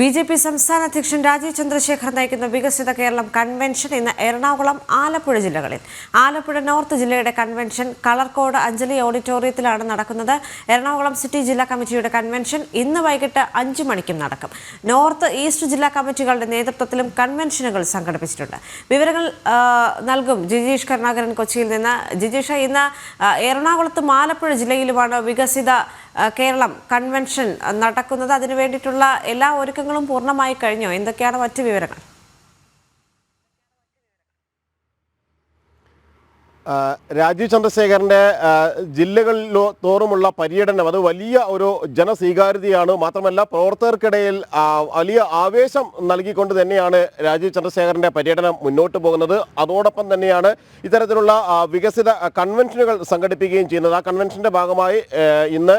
BJP. സംസ്ഥാന അധ്യക്ഷൻ രാജീവ് ചന്ദ്രശേഖർ നയിക്കുന്ന വികസിത കേരളം കൺവെൻഷൻ ഇന്ന് എറണാകുളം, ആലപ്പുഴ ജില്ലകളിൽ. ആലപ്പുഴ നോർത്ത് ജില്ലയുടെ കൺവെൻഷൻ കളർക്കോട് അഞ്ജലി ഓഡിറ്റോറിയത്തിലാണ് നടക്കുന്നത്. എറണാകുളം സിറ്റി ജില്ലാ കമ്മിറ്റിയുടെ കൺവെൻഷൻ ഇന്ന് വൈകിട്ട് 5 മണിക്കും നടക്കും. നോർത്ത്, ഈസ്റ്റ് ജില്ലാ കമ്മിറ്റികളുടെ നേതൃത്വത്തിലും കൺവെൻഷനുകൾ സംഘടിപ്പിച്ചിട്ടുണ്ട്. വിവരങ്ങൾ നൽകും ജിജീഷ് കരുണാകരൻ കൊച്ചിയിൽ നിന്ന്. ജിജീഷ്, ഇന്ന് എറണാകുളത്തും ആലപ്പുഴ ജില്ലയിലുമാണ് വികസിത കേരളം കൺവെൻഷൻ നടക്കുന്നത്. അതിനു വേണ്ടിയിട്ടുള്ള എല്ലാ ഒരുക്കങ്ങളും പൂർണ്ണമായി കഴിഞ്ഞോ? എന്തൊക്കെയാണ് മറ്റു വിവരങ്ങൾ? രാജീവ് ചന്ദ്രശേഖരൻ്റെ ജില്ലകളിൽ തോറുമുള്ള പര്യടനം അത് വലിയ ഒരു ജനസ്വീകാര്യതയാണ്. മാത്രമല്ല, പ്രവർത്തകർക്കിടയിൽ വലിയ ആവേശം നൽകിക്കൊണ്ട് തന്നെയാണ് രാജീവ് ചന്ദ്രശേഖരൻ്റെ പര്യടനം മുന്നോട്ട് പോകുന്നത്. അതോടൊപ്പം തന്നെയാണ് ഇത്തരത്തിലുള്ള വികസിത കൺവെൻഷനുകൾ സംഘടിപ്പിക്കുകയും ചെയ്യുന്നത്. ആ കൺവെൻഷൻ്റെ ഭാഗമായി ഇന്ന്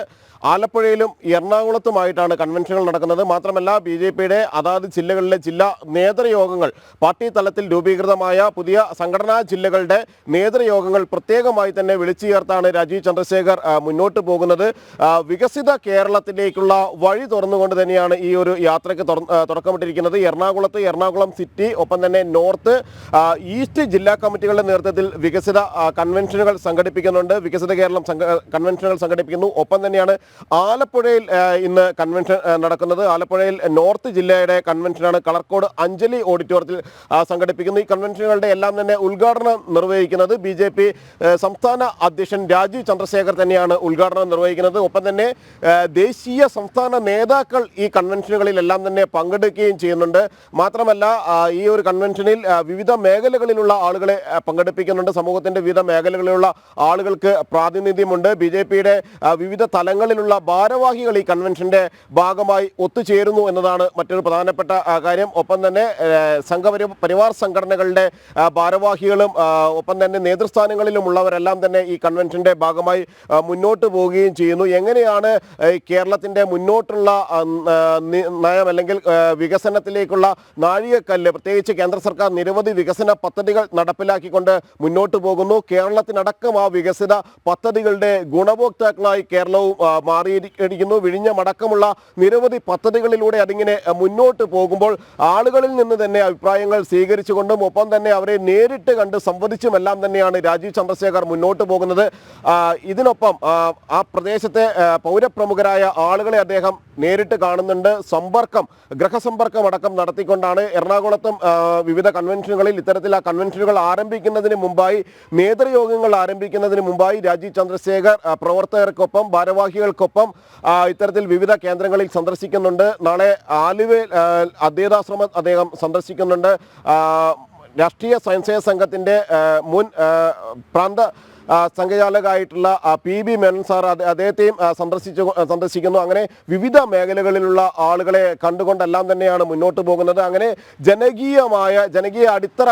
ആലപ്പുഴയിലും എറണാകുളത്തുമായിട്ടാണ് കൺവെൻഷനുകൾ നടക്കുന്നത്. മാത്രമല്ല, ബി.ജെ.പിയുടെ അതാത് ജില്ലകളിലെ ജില്ലാ നേതൃയോഗങ്ങൾ, പാർട്ടി തലത്തിൽ രൂപീകൃതമായ പുതിയ സംഘടനാ ജില്ലകളുടെ നേതൃയോഗങ്ങൾ പ്രത്യേകമായി തന്നെ വിളിച്ചു ചേർത്താണ് രാജീവ് ചന്ദ്രശേഖർ മുന്നോട്ട് പോകുന്നത്. വികസിത കേരളത്തിലേക്കുള്ള വഴി തുറന്നുകൊണ്ട് തന്നെയാണ് ഈ ഒരു യാത്രയ്ക്ക് തുടക്കമിട്ടിരിക്കുന്നത്. എറണാകുളം സിറ്റി, ഒപ്പം തന്നെ നോർത്ത്, ഈസ്റ്റ് ജില്ലാ കമ്മിറ്റികളുടെ നേതൃത്വത്തിൽ വികസിത കൺവെൻഷനുകൾ സംഘടിപ്പിക്കുന്നുണ്ട്. വികസിത കേരളം കൺവെൻഷനുകൾ സംഘടിപ്പിക്കുന്നു. ഒപ്പം തന്നെയാണ് ആലപ്പുഴയിൽ ഇന്ന് കൺവെൻഷൻ നടക്കുന്നത്. ആലപ്പുഴയിൽ നോർത്ത് ജില്ലയുടെ കൺവെൻഷനാണ് കളർക്കോട് അഞ്ജലി ഓഡിറ്റോറിയത്തിൽ സംഘടിപ്പിക്കുന്നത്. ഈ കൺവെൻഷനുകളുടെ എല്ലാം തന്നെ ഉദ്ഘാടനം നിർവഹിക്കുന്നത് ബി.ജെ.പി. സംസ്ഥാന അധ്യക്ഷൻ രാജീവ് ചന്ദ്രശേഖർ തന്നെയാണ് ഉദ്ഘാടനം നിർവഹിക്കുന്നത്. ഒപ്പം തന്നെ ദേശീയ സംസ്ഥാന നേതാക്കൾ ഈ കൺവെൻഷനുകളിലെല്ലാം തന്നെ പങ്കെടുക്കുകയും ചെയ്യുന്നുണ്ട്. മാത്രമല്ല, ഈ ഒരു കൺവെൻഷനിൽ വിവിധ മേഖലകളിലുള്ള ആളുകളെ പങ്കെടുപ്പിക്കുന്നുണ്ട്. സമൂഹത്തിൻ്റെ വിവിധ മേഖലകളിലുള്ള ആളുകൾക്ക് പ്രാതിനിധ്യമുണ്ട്. ബി.ജെ.പിയുടെ വിവിധ തലങ്ങളിലുള്ള ഭാരവാഹികൾ ഈ കൺവെൻഷന്റെ ഭാഗമായി ഒത്തുചേരുന്നു എന്നതാണ് മറ്റൊരു പ്രധാനപ്പെട്ട കാര്യം. ഒപ്പം തന്നെ പരിവാർ സംഘടനകളുടെ ഭാരവാഹികളും ഒപ്പം തന്നെ നേതൃസ്ഥാനങ്ങളിലുമുള്ളവരെല്ലാം തന്നെ ഈ കൺവെൻഷന്റെ ഭാഗമായി മുന്നോട്ട് പോവുകയും ചെയ്യുന്നു. എങ്ങനെയാണ് കേരളത്തിന്റെ മുന്നോട്ടുള്ള നയം അല്ലെങ്കിൽ വികസനത്തിലേക്കുള്ള നാഴികക്കല്ല്, പ്രത്യേകിച്ച് കേന്ദ്ര സർക്കാർ നിരവധി വികസന പദ്ധതികൾ നടപ്പിലാക്കിക്കൊണ്ട് മുന്നോട്ട് പോകുന്നു. കേരളത്തിനടക്കം ആ വികസിത പദ്ധതികളുടെ ഗുണഭോക്താക്കളായി കേരളവും മാറിയിരിക്കുന്നു. വിഴിഞ്ഞമടക്കമുള്ള നിരവധി പദ്ധതികളിലൂടെ അതിങ്ങനെ മുന്നോട്ട് പോകുമ്പോൾ ആളുകളിൽ നിന്ന് തന്നെ അഭിപ്രായങ്ങൾ സ്വീകരിച്ചുകൊണ്ടും ഒപ്പം തന്നെ അവരെ നേരിട്ട് കണ്ട് സംവദിച്ചുമെല്ലാം തന്നെയാണ് രാജീവ് ചന്ദ്രശേഖർ മുന്നോട്ട് പോകുന്നത്. ഇതിനൊപ്പം ആ പ്രദേശത്തെ പൗരപ്രമുഖരായ ആളുകളെ അദ്ദേഹം നേരിട്ട് കാണുന്നുണ്ട്. ഗൃഹസമ്പർക്കം അടക്കം നടത്തിക്കൊണ്ടാണ് എറണാകുളത്തും വിവിധ കൺവെൻഷനുകളിൽ ഇത്തരത്തിൽ ആ കൺവെൻഷനുകൾ ആരംഭിക്കുന്നതിന് മുമ്പായി, നേതൃയോഗങ്ങൾ ആരംഭിക്കുന്നതിന് മുമ്പായി രാജീവ് ചന്ദ്രശേഖർ പ്രവർത്തകർക്കൊപ്പം ഭാരവാഹികൾക്കൊപ്പം ഇത്തരത്തിൽ വിവിധ കേന്ദ്രങ്ങളിൽ സന്ദർശിക്കുന്നുണ്ട്. നാളെ ആലുവയിൽ അദ്വൈതാശ്രമം അദ്ദേഹം സന്ദർശിക്കുന്നുണ്ട്. രാഷ്ട്രീയ സ്വയംസേവക സംഘത്തിൻ്റെ മുൻ പ്രാന്ത സംഘചാലകമായിട്ടുള്ള പി.ബി. മേനോൻ സാർ അദ്ദേഹത്തെയും സന്ദർശിക്കുന്നു. അങ്ങനെ വിവിധ മേഖലകളിലുള്ള ആളുകളെ കണ്ടുകൊണ്ടെല്ലാം തന്നെയാണ് മുന്നോട്ട് പോകുന്നത്. അങ്ങനെ ജനകീയ അടിത്തറ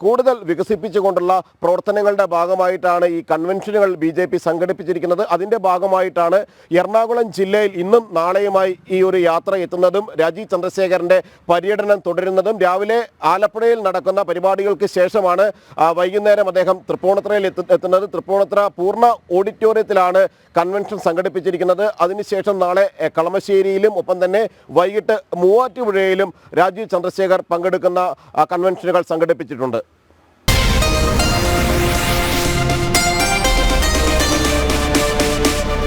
കൂടുതൽ വികസിപ്പിച്ചുകൊണ്ടുള്ള പ്രവർത്തനങ്ങളുടെ ഭാഗമായിട്ടാണ് ഈ കൺവെൻഷനുകൾ ബി.ജെ.പി. സംഘടിപ്പിച്ചിരിക്കുന്നത്. അതിൻ്റെ ഭാഗമായിട്ടാണ് എറണാകുളം ജില്ലയിൽ ഇന്നും നാളെയുമായി ഈ ഒരു യാത്ര എത്തുന്നതും രാജീവ് ചന്ദ്രശേഖരൻ്റെ പര്യടനം തുടരുന്നതും. രാവിലെ ആലപ്പുഴയിൽ നടക്കുന്ന പരിപാടികൾക്ക് ശേഷമാണ് വൈകുന്നേരം അദ്ദേഹം തൃപ്പൂണിത്തുറയിൽ എത്തുന്നത്. തൃപ്പൂണിത്തുറ പൂർണ്ണ ഓഡിറ്റോറിയത്തിലാണ് കൺവെൻഷൻ സംഘടിപ്പിച്ചിരിക്കുന്നത്. അതിനുശേഷം നാളെ കളമശ്ശേരിയിലും ഒപ്പം തന്നെ വൈകിട്ട് മൂവാറ്റുപുഴയിലും രാജീവ് ചന്ദ്രശേഖർ പങ്കെടുക്കുന്ന കൺവെൻഷനുകൾ സംഘടിപ്പിച്ചിട്ടുണ്ട്.